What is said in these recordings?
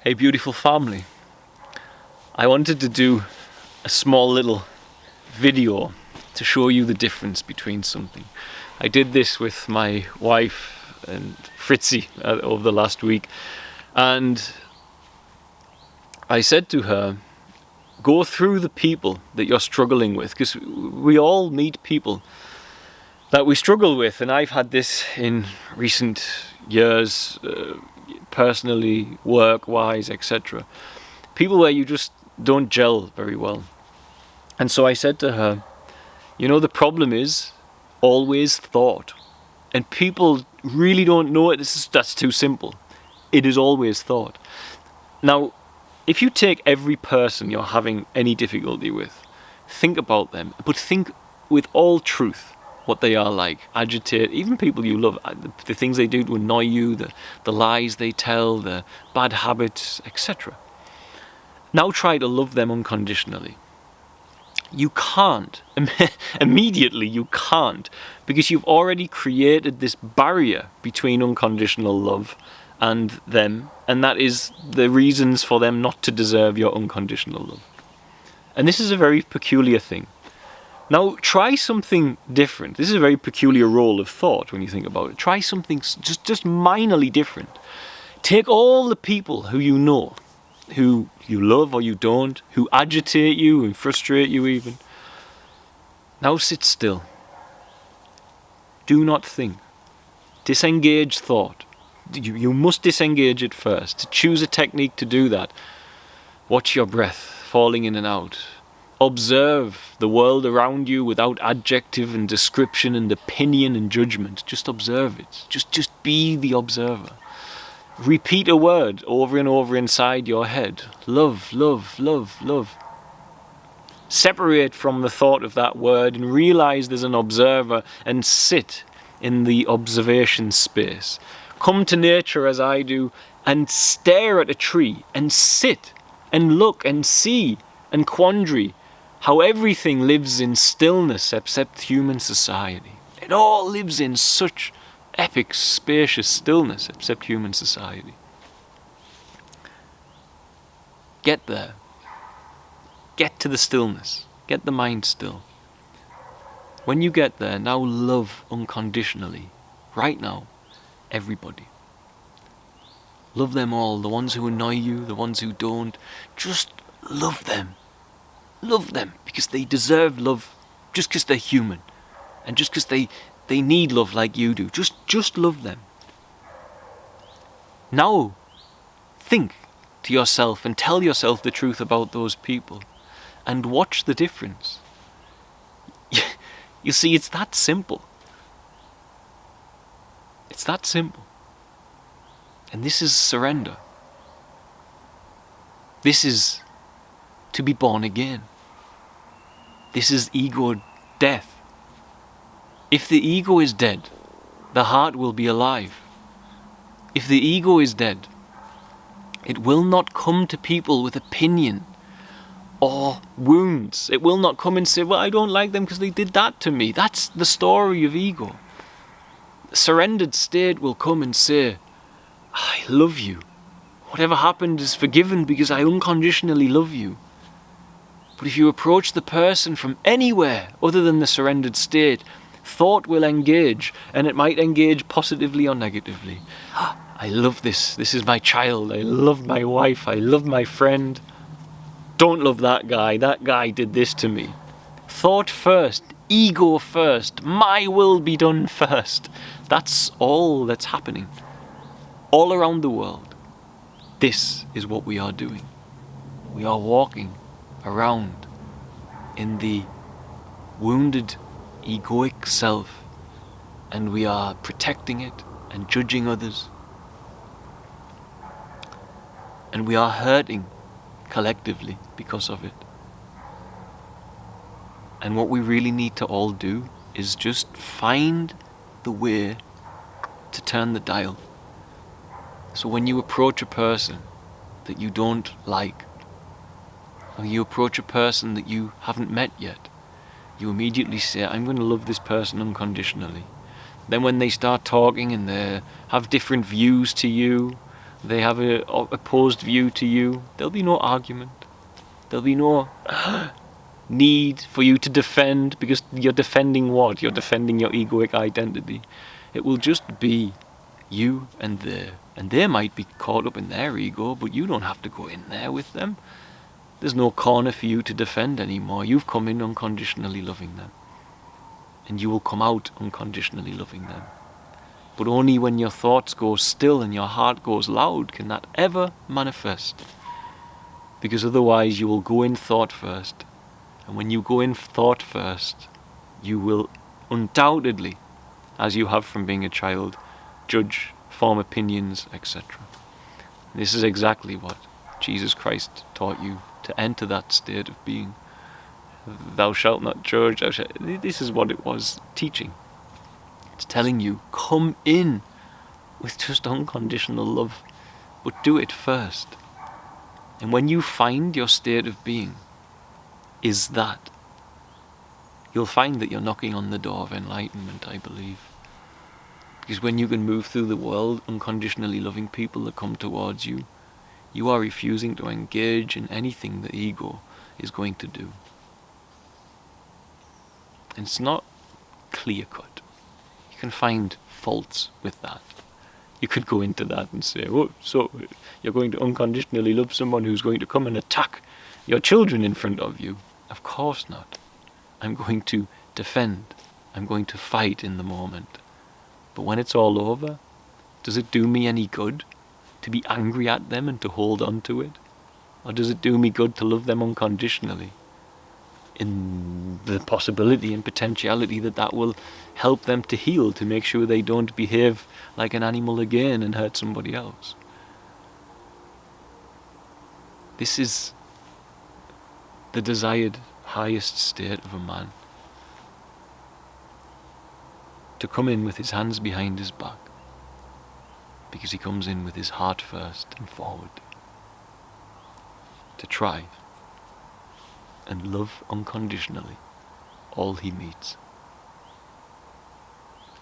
Hey beautiful family, I wanted to do a small little video to show you the difference between something. I did this with my wife and Fritzy over the last week, and I said to her, go through the people that you're struggling with, because we all meet people that we struggle with, and I've had this in recent years, personally, work-wise, etc. People where you just don't gel very well. And so I said to her, you know, the problem is always thought. And people really don't know it. That's too simple. It is always thought. Now, if you take every person you're having any difficulty with, think about them, but think with all truth what they are like. Agitate, even people you love, the things they do to annoy you, the lies they tell, the bad habits, etc. Now try to love them unconditionally. You can't. Immediately you can't, because you've already created this barrier between unconditional love and them, and that is the reasons for them not to deserve your unconditional love. And this is a very peculiar thing. Now try something different. This is a very peculiar role of thought when you think about it. Try something just minorly different. Take all the people who you know, who you love or you don't, who agitate you and frustrate you even. Now sit still. Do not think. Disengage thought. You must disengage it first. To choose a technique to do that, watch your breath falling in and out. Observe the world around you without adjective and description and opinion and judgment. Just observe it. Just be the observer. Repeat a word over and over inside your head. Love, love, love, love. Separate from the thought of that word and realize there's an observer and sit in the observation space. Come to nature as I do and stare at a tree and sit and look and see and quandary how everything lives in stillness except human society. It all lives in such epic, spacious stillness except human society. Get there. Get to the stillness. Get the mind still. When you get there, now love unconditionally. Right now, everybody. Love them all, the ones who annoy you, the ones who don't. Just love them. Love them because they deserve love, just because they're human, and just because they need love like you do. Just love them. Now, think to yourself and tell yourself the truth about those people, and watch the difference. You see, it's that simple. It's that simple. And this is surrender. This is to be born again. This is ego death. If the ego is dead, the heart will be alive. If the ego is dead, it will not come to people with opinion or wounds. It will not come and say, well, I don't like them because they did that to me. That's the story of ego. The surrendered state will come and say, I love you. Whatever happened is forgiven because I unconditionally love you. But if you approach the person from anywhere other than the surrendered state, thought will engage, and it might engage positively or negatively. I love this. This is my child. I love my wife. I love my friend. Don't love that guy. That guy did this to me. Thought first. Ego first. My will be done first. That's all that's happening. All around the world. This is what we are doing. We are walking around in the wounded egoic self, and we are protecting it and judging others, and we are hurting collectively because of it. And what we really need to all do is just find the way to turn the dial. So when you approach a person that you don't like, or you approach a person that you haven't met yet, you immediately say, I'm going to love this person unconditionally. Then when they start talking and they have different views to you, they have a opposed view to you, there'll be no argument. There'll be no need for you to defend, because you're defending what? You're defending your egoic identity. It will just be you and they might be caught up in their ego, but you don't have to go in there with them. There's no corner for you to defend anymore. You've come in unconditionally loving them, and you will come out unconditionally loving them. But only when your thoughts go still and your heart goes loud can that ever manifest, because otherwise you will go in thought first, and when you go in thought first, you will undoubtedly, as you have from being a child, judge, form opinions, etc. This is exactly what Jesus Christ taught you, to enter that state of being. Thou shalt not judge. This is what it was teaching. It's telling you, come in with just unconditional love, but do it first. And when you find your state of being is that, you'll find that you're knocking on the door of enlightenment, I believe. Because when you can move through the world unconditionally loving people that come towards you, you are refusing to engage in anything the ego is going to do. And it's not clear cut. You can find faults with that. You could go into that and say, oh, so you're going to unconditionally love someone who's going to come and attack your children in front of you? Of course not. I'm going to defend. I'm going to fight in the moment. But when it's all over, does it do me any good to be angry at them and to hold on to it? Or does it do me good to love them unconditionally, in the possibility and potentiality that that will help them to heal, to make sure they don't behave like an animal again and hurt somebody else? This is the desired highest state of a man. To come in with his hands behind his back, because he comes in with his heart first and forward. To try and love unconditionally all he meets.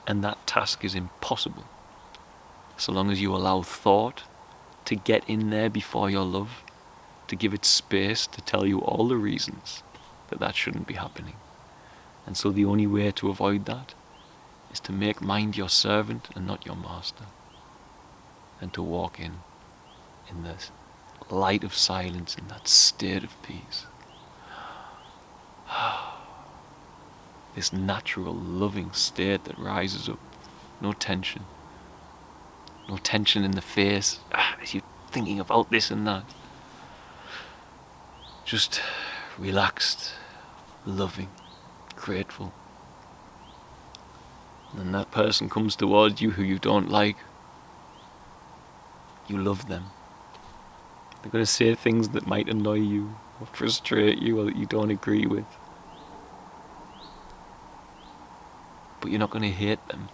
And that task is impossible so long as you allow thought to get in there before your love, to give it space to tell you all the reasons that that shouldn't be happening. And so the only way to avoid that is to make mind your servant and not your master, and to walk in this light of silence, in that state of peace. This natural loving state that rises up. No tension. No tension in the face as you're thinking about this and that. Just relaxed, loving, grateful. And that person comes towards you who you don't like. You love them. They're going to say things that might annoy you or frustrate you or that you don't agree with. But you're not going to hate them.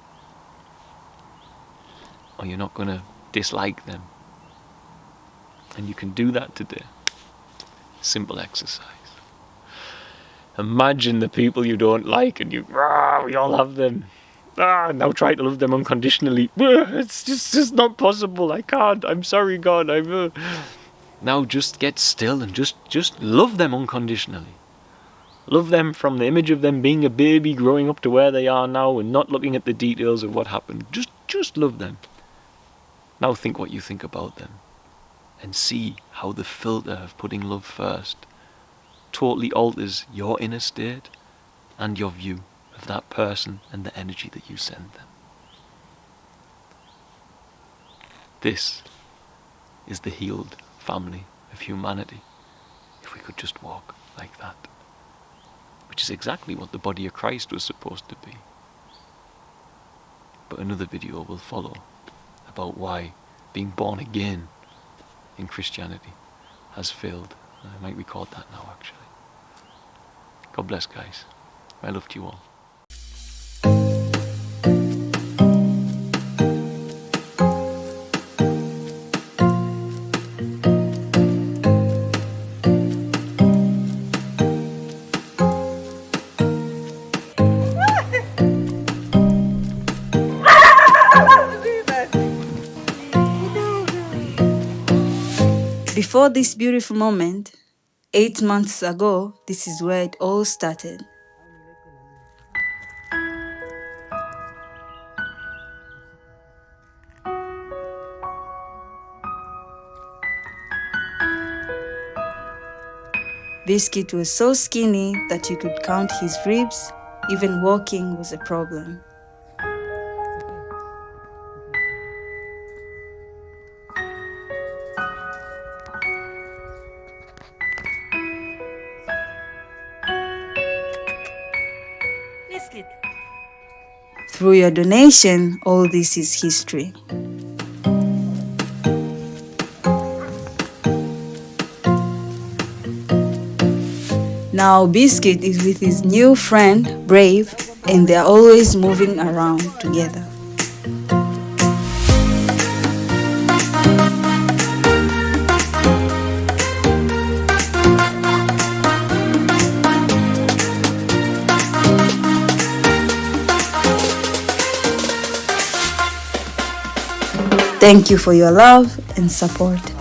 Or you're not going to dislike them. And you can do that today. Simple exercise. Imagine the people you don't like and we all have them. Now try to love them unconditionally. It's just not possible. I can't. I'm sorry, God. Now just get still and just love them unconditionally. Love them from the image of them being a baby growing up to where they are now and not looking at the details of what happened. Just love them. Now think what you think about them and see how the filter of putting love first totally alters your inner state and your view of that person and the energy that you send them. This is the healed family of humanity, if we could just walk like that, which is exactly what the body of Christ was supposed to be. But another video will follow about why being born again in Christianity has failed. I might record that now, actually. God bless, guys. I love you all. Before this beautiful moment, 8 months ago, this is where it all started. Biscuit was so skinny that you could count his ribs. Even walking was a problem. Biscuit. Through your donation, all this is history. Now Biscuit is with his new friend, Brave, and they're always moving around together. Thank you for your love and support.